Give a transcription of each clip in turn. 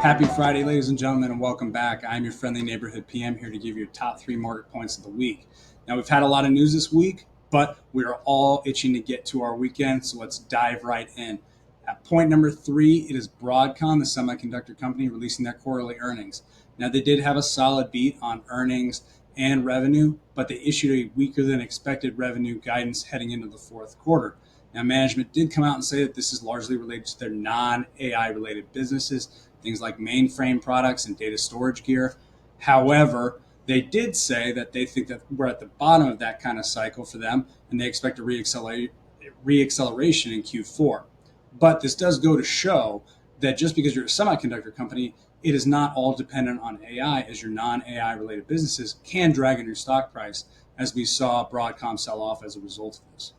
Happy Friday, ladies and gentlemen, and welcome back. I'm your friendly neighborhood PM here to give you your top 3 market points of the week. Now, we've had a lot of news this week, but we are all itching to get to our weekend, so let's dive right in. At point number 3, it is Broadcom, the semiconductor company, releasing their quarterly earnings. Now, they did have a solid beat on earnings and revenue, but they issued a weaker than expected revenue guidance heading into the fourth quarter. Now, management did come out and say that this is largely related to their non-AI related businesses, things like mainframe products and data storage gear. However, they did say that they think that we're at the bottom of that kind of cycle for them, and they expect a reacceleration in Q4. But this does go to show that just because you're a semiconductor company, it is not all dependent on AI, as your non-AI related businesses can drag in your stock price, as we saw Broadcom sell off as a result of this.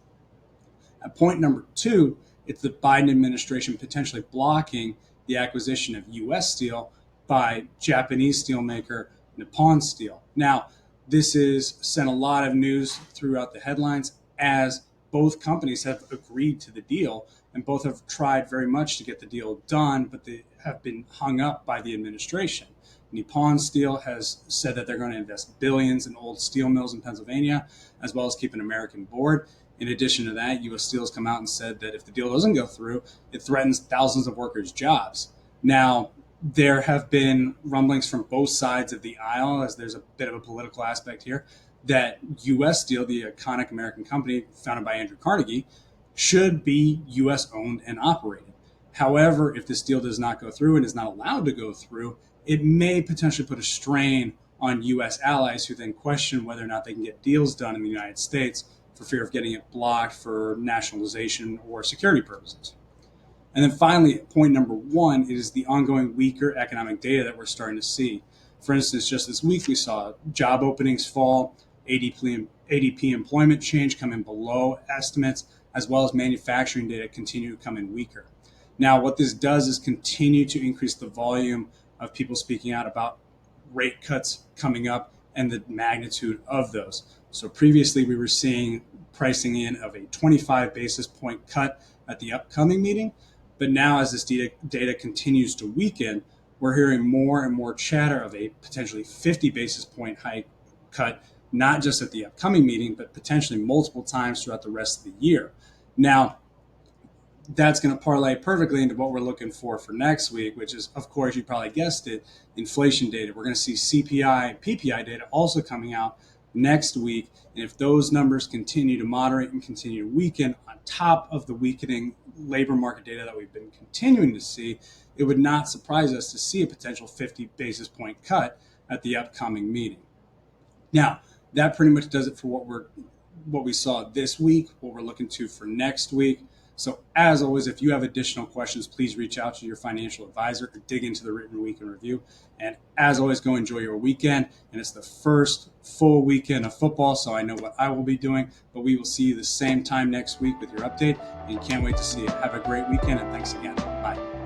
At point number 2, it's the Biden administration potentially blocking the acquisition of U.S. steel by Japanese steelmaker Nippon Steel. Now, this has sent a lot of news throughout the headlines, as both companies have agreed to the deal and both have tried very much to get the deal done, but they have been hung up by the administration. Nippon Steel has said that they're going to invest billions in old steel mills in Pennsylvania, as well as keep an American board. In addition to that, U.S. Steel has come out and said that if the deal doesn't go through, it threatens thousands of workers' jobs. Now, there have been rumblings from both sides of the aisle, as there's a bit of a political aspect here, that U.S. Steel, the iconic American company founded by Andrew Carnegie, should be U.S. owned and operated. However, if this deal does not go through and is not allowed to go through, it may potentially put a strain on U.S. allies who then question whether or not they can get deals done in the United States for fear of getting it blocked for nationalization or security purposes. And then finally, at point number 1, it is the ongoing weaker economic data that we're starting to see. For instance, just this week, we saw job openings fall, ADP employment change come in below estimates, as well as manufacturing data continue to come in weaker. Now, what this does is continue to increase the volume of people speaking out about rate cuts coming up and the magnitude of those. So previously, we were seeing pricing in of a 25 basis point cut at the upcoming meeting. But now, as this data continues to weaken, we're hearing more and more chatter of a potentially 50 basis point hike cut, not just at the upcoming meeting, but potentially multiple times throughout the rest of the year. Now, that's going to parlay perfectly into what we're looking for next week, which is, of course, you probably guessed it, inflation data. We're going to see CPI and PPI data also coming out next week. And if those numbers continue to moderate and continue to weaken on top of the weakening labor market data that we've been continuing to see, it would not surprise us to see a potential 50 basis point cut at the upcoming meeting. Now, that pretty much does it for what we saw this week, what we're looking to for next week. So as always, if you have additional questions, please reach out to your financial advisor to dig into the written week in review. And as always, go enjoy your weekend. And it's the first full weekend of football, so I know what I will be doing. But we will see you the same time next week with your update. And can't wait to see you. Have a great weekend, and thanks again. Bye.